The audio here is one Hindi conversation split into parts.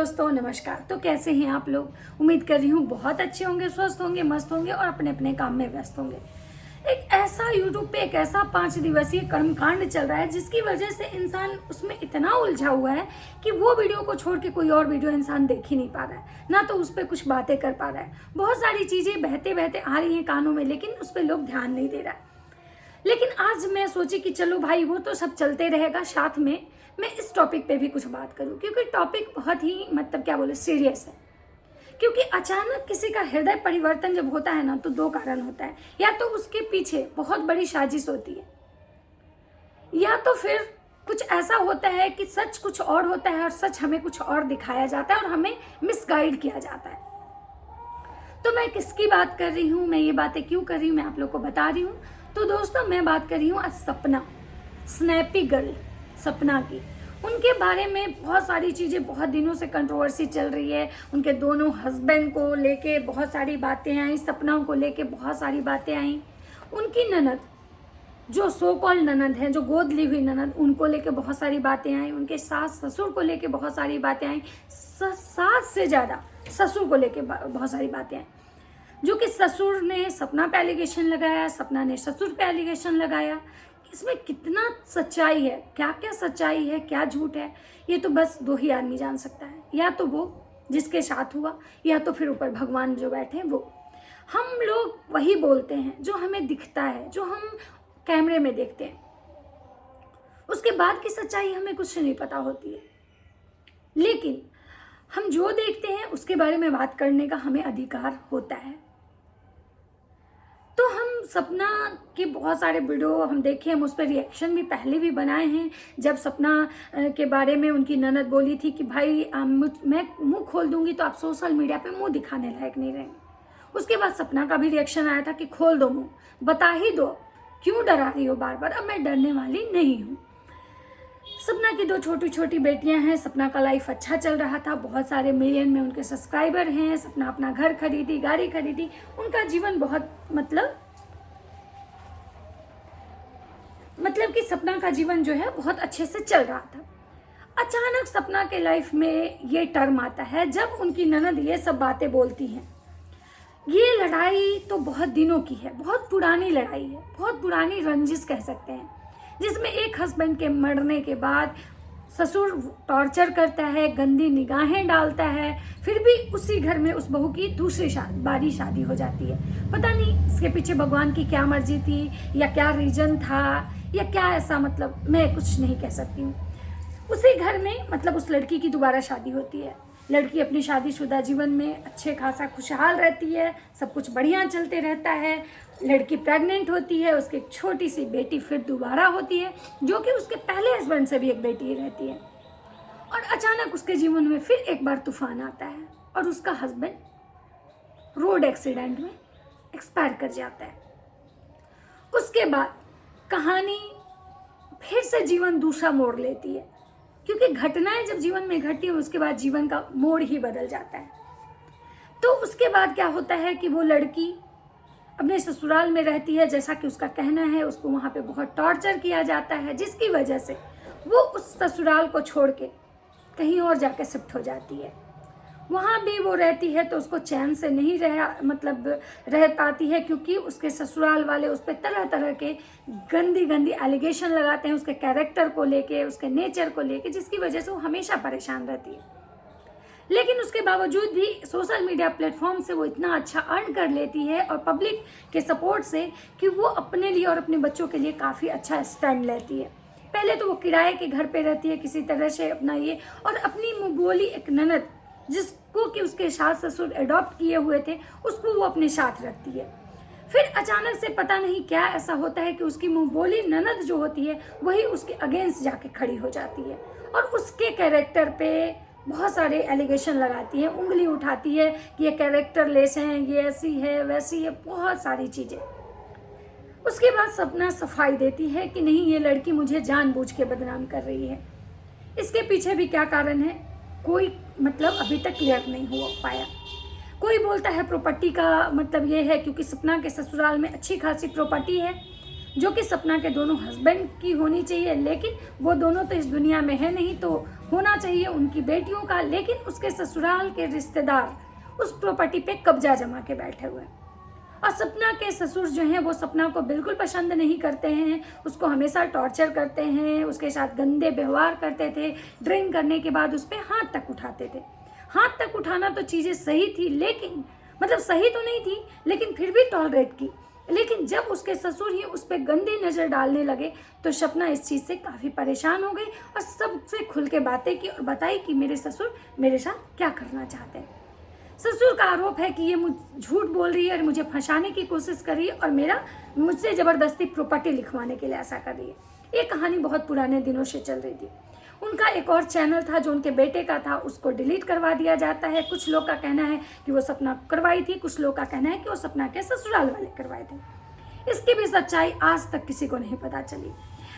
दोस्तों नमस्कार। तो कैसे हैं आप लोग। उम्मीद कर रही हूँ बहुत अच्छे होंगे, स्वस्थ होंगे, मस्त होंगे और अपने अपने काम में व्यस्त होंगे। एक ऐसा यूट्यूब पे एक ऐसा 5 दिवसीय कर्मकांड चल रहा है जिसकी वजह से इंसान उसमें इतना उलझा हुआ है कि वो वीडियो को छोड़ के कोई और वीडियो इंसान देख ही नहीं पा रहा है, ना तो उस पर कुछ बातें कर पा रहा है। बहुत सारी चीजें बहते बहते आ रही हैं कानों में, लेकिन उस पर लोग ध्यान नहीं दे रहा है। लेकिन आज मैं सोची कि चलो भाई वो तो सब चलते रहेगा, साथ में मैं इस टॉपिक पे भी कुछ बात करूं, क्योंकि टॉपिक बहुत ही क्या बोले सीरियस है। क्योंकि अचानक किसी का हृदय परिवर्तन जब होता है ना, तो 2 कारण होता है। या तो उसके पीछे बहुत बड़ी साजिश होती है, या तो फिर कुछ ऐसा होता है कि सच कुछ और होता है और सच हमें कुछ और दिखाया जाता है और हमें मिसगाइड किया जाता है। तो मैं किसकी बात कर रही हूँ, मैं ये बातें क्यों कर रही हूँ, मैं आप लोग को बता रही हूँ। तो दोस्तों मैं बात कर रही हूँ आज सपना, स्नैपी गर्ल सपना की। उनके बारे में बहुत सारी चीज़ें, बहुत दिनों से कंट्रोवर्सी चल रही है। उनके दोनों हस्बैंड को लेके बहुत सारी बातें आई, सपना को लेके बहुत सारी बातें आई। उनकी ननद जो सो कॉल्ड ननद है, जो गोद ली हुई ननद, उनको लेके बहुत सारी बातें आई। उनके सास ससुर को लेके बहुत सारी बातें आई। सास से ज़्यादा ससुर को लेके बहुत सारी बातें आई, जो कि ससुर ने सपना पे एलिगेशन लगाया, सपना ने ससुर पे एलिगेशन लगाया। इसमें कितना सच्चाई है, क्या क्या सच्चाई है, क्या झूठ है, ये तो बस 2 ही आदमी जान सकता है। या तो वो जिसके साथ हुआ, या तो फिर ऊपर भगवान जो बैठे हैं वो। हम लोग वही बोलते हैं जो हमें दिखता है, जो हम कैमरे में देखते हैं। उसके बाद की सच्चाई हमें कुछ नहीं पता होती है, लेकिन हम जो देखते हैं उसके बारे में बात करने का हमें अधिकार होता है। तो हम सपना के बहुत सारे वीडियो हम देखे, हम उस पर रिएक्शन भी पहले भी बनाए हैं। जब सपना के बारे में उनकी ननद बोली थी कि भाई मैं मुंह खोल दूंगी तो आप सोशल मीडिया पे मुंह दिखाने लायक नहीं रहेंगे, उसके बाद सपना का भी रिएक्शन आया था कि खोल दो मुंह, बता ही दो, क्यों डरा रही हो बार बार। अब मैं डरने वाली नहीं हूँ। सपना की 2 छोटी छोटी बेटियां हैं। सपना का लाइफ अच्छा चल रहा था, बहुत सारे मिलियन में उनके सब्सक्राइबर हैं। सपना अपना घर खरीदी, गाड़ी खरीदी, उनका जीवन बहुत मतलब कि सपना का जीवन जो है बहुत अच्छे से चल रहा था। अचानक सपना के लाइफ में ये टर्म आता है जब उनकी ननद ये सब बातें बोलती हैं। ये लड़ाई तो बहुत दिनों की है, बहुत पुरानी लड़ाई है, बहुत पुरानी रंजिश कह सकते हैं, जिसमें एक हस्बैंड के मरने के बाद ससुर टॉर्चर करता है, गंदी निगाहें डालता है, फिर भी उसी घर में उस बहू की दूसरी बारी शादी हो जाती है। पता नहीं इसके पीछे भगवान की क्या मर्जी थी, या क्या रीजन था, या क्या ऐसा, मैं कुछ नहीं कह सकती हूँ। उसी घर में उस लड़की की दोबारा शादी होती है। लड़की अपनी शादीशुदा जीवन में अच्छे खासा खुशहाल रहती है, सब कुछ बढ़िया चलते रहता है। लड़की प्रेग्नेंट होती है, उसकी एक छोटी सी बेटी फिर दोबारा होती है, जो कि उसके पहले हस्बैंड से भी एक बेटी रहती है। और अचानक उसके जीवन में फिर एक बार तूफान आता है और उसका हस्बैंड रोड एक्सीडेंट में एक्सपायर कर जाता है। उसके बाद कहानी फिर से जीवन दूसरा मोड़ लेती है, क्योंकि घटनाएं जब जीवन में घटती है उसके बाद जीवन का मोड़ ही बदल जाता है। तो उसके बाद क्या होता है कि वो लड़की अपने ससुराल में रहती है, जैसा कि उसका कहना है। उसको वहाँ पे बहुत टॉर्चर किया जाता है, जिसकी वजह से वो उस ससुराल को छोड़ के कहीं और जाके शिफ्ट हो जाती है। वहाँ भी वो रहती है तो उसको चैन से नहीं रह पाती है, क्योंकि उसके ससुराल वाले उस पर तरह तरह के गंदी गंदी एलिगेशन लगाते हैं, उसके कैरेक्टर को लेके, उसके नेचर को लेके, जिसकी वजह से वो हमेशा परेशान रहती है। लेकिन उसके बावजूद भी सोशल मीडिया प्लेटफॉर्म से वो इतना अच्छा अर्न कर लेती है और पब्लिक के सपोर्ट से, कि वो अपने लिए और अपने बच्चों के लिए काफ़ी अच्छा स्टैंड लेती है। पहले तो वो किराए के घर पे रहती है किसी तरह से अपना ये, और अपनी मुँह बोली एक ननद जिसको कि उसके सास ससुर अडॉप्ट किए हुए थे, उसको वो अपने साथ रखती है। फिर अचानक से पता नहीं क्या ऐसा होता है कि उसकी मुँह बोली ननद जो होती है वही उसके अगेंस्ट जाके खड़ी हो जाती है और उसके कैरेक्टर पे बहुत सारे एलिगेशन लगाती है, उंगली उठाती है कि ये कैरेक्टर लेस हैं, ये ऐसी है, वैसी है, बहुत सारी चीज़ें। उसके बाद सपना सफाई देती है कि नहीं, ये लड़की मुझे जानबूझ के बदनाम कर रही है। इसके पीछे भी क्या कारण है, कोई अभी तक क्लियर नहीं हो पाया। कोई बोलता है प्रॉपर्टी का ये है, क्योंकि सपना के ससुराल में अच्छी खासी प्रॉपर्टी है, जो कि सपना के दोनों हस्बैंड की होनी चाहिए, लेकिन वो दोनों तो इस दुनिया में है नहीं, तो होना चाहिए उनकी बेटियों का, लेकिन उसके ससुराल के रिश्तेदार उस प्रॉपर्टी पे कब्जा जमा के बैठे हुए हैं। और सपना के ससुर जो हैं वो सपना को बिल्कुल पसंद नहीं करते हैं, उसको हमेशा टॉर्चर करते हैं, उसके साथ गंदे व्यवहार करते थे, ड्रिंक करने के बाद उस पर हाथ तक उठाते थे। हाथ तक उठाना तो चीज़ें सही थी, लेकिन मतलब सही तो नहीं थी, लेकिन फिर भी टॉलरेट की। लेकिन जब उसके ससुर ही उस पर गंदी नज़र डालने लगे तो सपना इस चीज़ से काफ़ी परेशान हो गई और सबसे खुल के बातें की और बताई कि मेरे ससुर मेरे साथ क्या करना चाहते हैं। ससुर का आरोप है कि ये झूठ बोल रही है और मुझे फंसाने की कोशिश कर रही है और मुझसे ज़बरदस्ती प्रॉपर्टी लिखवाने के लिए ऐसा कर रही है। ये कहानी बहुत पुराने दिनों से चल रही थी। उनका एक और चैनल था जो उनके बेटे का था, उसको डिलीट करवा दिया जाता है। कुछ लोग का कहना है कि वो सपना करवाई थी, कुछ लोग का कहना है कि वो सपना के ससुराल वाले करवाए थे। इसकी भी सच्चाई आज तक किसी को नहीं पता चली।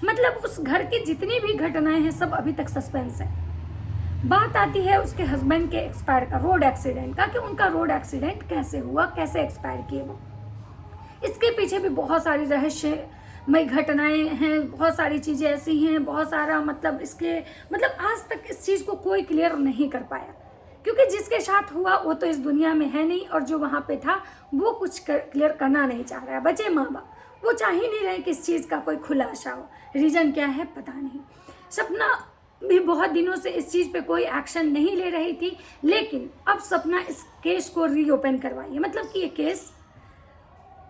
मतलब उस घर की जितनी भी घटनाएं हैं सब अभी तक सस्पेंस है। बात आती है उसके हस्बैंड के एक्सपायर का, रोड एक्सीडेंट का, कि उनका रोड एक्सीडेंट कैसे हुआ, कैसे एक्सपायर किए वो। इसके पीछे भी बहुत सारी रहस्यमय घटनाएं हैं, बहुत सारी चीज़ें ऐसी हैं, बहुत सारा मतलब आज तक इस चीज़ को कोई क्लियर नहीं कर पाया, क्योंकि जिसके साथ हुआ वो तो इस दुनिया में है नहीं और जो वहाँ पे था वो कुछ क्लियर करना नहीं चाह रहा है। बचे माँ बाप, वो चाह ही नहीं रहे कि इस चीज़ का कोई खुलासा हो। रीज़न क्या है पता नहीं। सपना भी बहुत दिनों से इस चीज़ पे कोई एक्शन नहीं ले रही थी, लेकिन अब सपना इस केस को रीओपन करवाई है। मतलब कि ये केस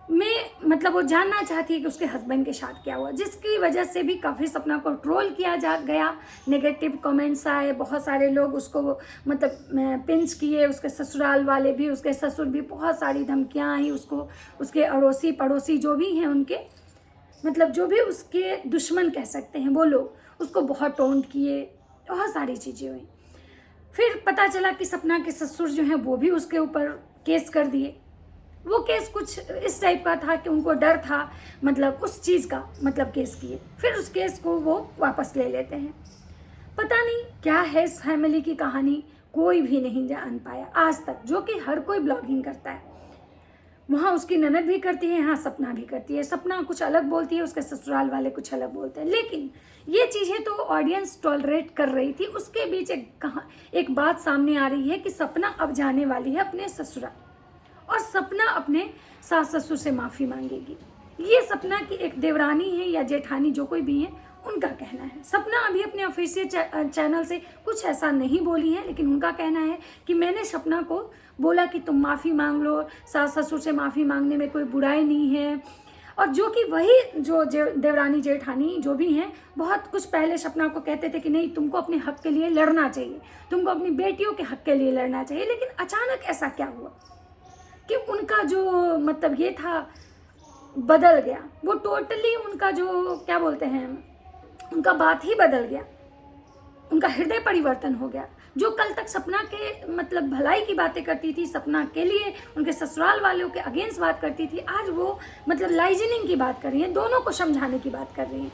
में वो जानना चाहती है कि उसके हस्बैंड के साथ क्या हुआ, जिसकी वजह से भी काफ़ी सपना को ट्रोल किया जा गया, नेगेटिव कमेंट्स आए, बहुत सारे लोग उसको पिंच किए, उसके ससुराल वाले भी, उसके ससुर भी, बहुत सारी धमकियाँ आई उसको, उसके अड़ोसी पड़ोसी जो भी हैं उनके जो भी उसके दुश्मन कह सकते हैं वो लोग उसको बहुत टोंट किए, बहुत सारी चीज़ें हुई। फिर पता चला कि सपना के ससुर जो हैं वो भी उसके ऊपर केस कर दिए। वो केस कुछ इस टाइप का था कि उनको डर था उस चीज़ का केस किए, फिर उस केस को वो वापस ले लेते हैं। पता नहीं क्या है इस फैमिली की कहानी, कोई भी नहीं जान पाया आज तक, जो कि हर कोई ब्लॉगिंग करता है। वहाँ उसकी ननद भी करती है, यहाँ सपना भी करती है। सपना कुछ अलग बोलती है, उसके ससुराल वाले कुछ अलग बोलते हैं, लेकिन ये चीज़ें तो ऑडियंस टॉलरेट कर रही थी। उसके बीच एक बात सामने आ रही है कि सपना अब जाने वाली है अपने ससुराल और सपना अपने सास ससुर से माफ़ी मांगेगी। ये सपना की एक देवरानी है या जेठानी जो कोई भी है उनका कहना है। सपना अभी अपने ऑफिशियल चैनल से कुछ ऐसा नहीं बोली है, लेकिन उनका कहना है कि मैंने सपना को बोला कि तुम माफ़ी मांग लो, सास ससुर से माफ़ी मांगने में कोई बुराई नहीं है। और जो कि वही जो देवरानी जेठानी जो भी हैं बहुत कुछ पहले सपना को कहते थे कि नहीं तुमको अपने हक के लिए लड़ना चाहिए, तुमको अपनी बेटियों के हक के लिए लड़ना चाहिए। लेकिन अचानक ऐसा क्या हुआ कि उनका जो ये था बदल गया। वो टोटली उनका जो क्या बोलते हैं उनका बात ही बदल गया, उनका हृदय परिवर्तन हो गया। जो कल तक सपना के भलाई की बातें करती थी, सपना के लिए उनके ससुराल वालों के अगेंस्ट बात करती थी, आज वो लाइजनिंग की बात कर रही है, दोनों को समझाने की बात कर रही है।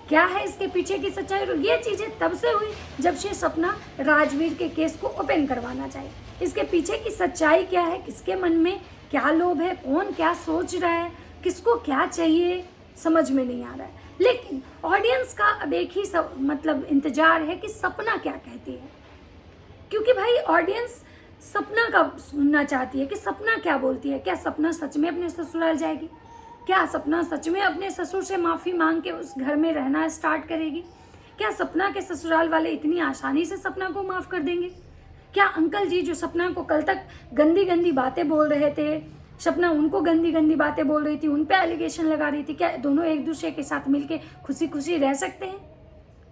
क्या है इसके पीछे की सच्चाई? ये चीज़ें तब से हुई जब से सपना राजवीर के केस को ओपन करवाना चाहिए। इसके पीछे की सच्चाई क्या है, किसके मन में क्या लोभ है, कौन क्या सोच रहा है, किसको क्या चाहिए, समझ में नहीं आ रहा है। लेकिन ऑडियंस का अब एक ही इंतजार है कि सपना क्या कहती है, क्योंकि भाई ऑडियंस सपना का सुनना चाहती है कि सपना क्या बोलती है। क्या सपना सच में अपने ससुराल जाएगी? क्या सपना सच में अपने ससुर से माफ़ी मांग के उस घर में रहना स्टार्ट करेगी? क्या सपना के ससुराल वाले इतनी आसानी से सपना को माफ़ कर देंगे? क्या अंकल जी जो सपना को कल तक गंदी गंदी बातें बोल रहे थे, सपना उनको गंदी गंदी बातें बोल रही थी, उन पे एलिगेशन लगा रही थी, क्या दोनों एक दूसरे के साथ मिलके खुशी खुशी रह सकते हैं?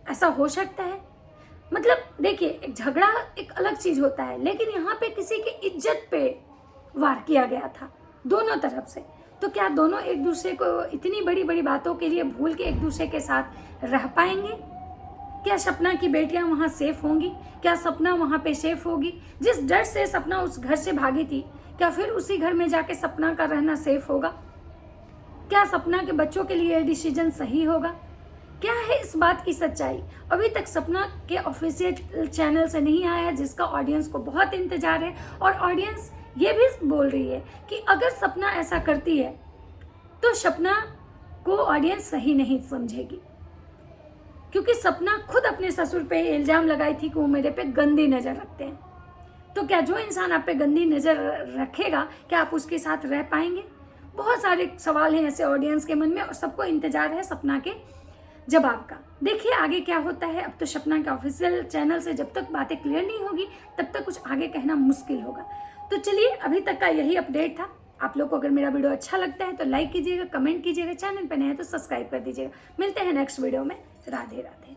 ऐसा हो सकता है? देखिए, एक झगड़ा एक अलग चीज़ होता है, लेकिन यहाँ पे किसी की इज्जत पे वार किया गया था दोनों तरफ से। तो क्या दोनों एक दूसरे को इतनी बड़ी बड़ी बातों के लिए भूल के एक दूसरे के साथ रह पाएंगे? क्या सपना की बेटियां वहाँ सेफ होंगी? क्या सपना वहाँ पे सेफ होगी? जिस डर से सपना उस घर से भागी थी, क्या फिर उसी घर में जाके सपना का रहना सेफ होगा? क्या सपना के बच्चों के लिए डिसीजन सही होगा? क्या है इस बात की सच्चाई? अभी तक सपना के ऑफिशियल चैनल से नहीं आया है, जिसका ऑडियंस को बहुत इंतजार है। और ऑडियंस ये भी बोल रही है कि अगर सपना ऐसा करती है तो सपना को ऑडियंस सही नहीं समझेगी, क्योंकि सपना खुद अपने ससुर पे इल्ज़ाम लगाई थी कि वो मेरे पे गंदी नज़र रखते हैं। तो क्या जो इंसान आप पे गंदी नज़र रखेगा, क्या आप उसके साथ रह पाएंगे? बहुत सारे सवाल हैं ऐसे ऑडियंस के मन में और सबको इंतजार है सपना के जवाब का। देखिए आगे क्या होता है। अब तो सपना के ऑफिशियल चैनल से जब तक बातें क्लियर नहीं होगी तब तक कुछ आगे कहना मुश्किल होगा। तो चलिए अभी तक का यही अपडेट था। आप लोग को अगर मेरा वीडियो अच्छा लगता है तो लाइक कीजिएगा, कमेंट कीजिएगा, चैनल पर नए हैं तो सब्सक्राइब कर दीजिएगा। मिलते हैं नेक्स्ट वीडियो में। राधे राधे।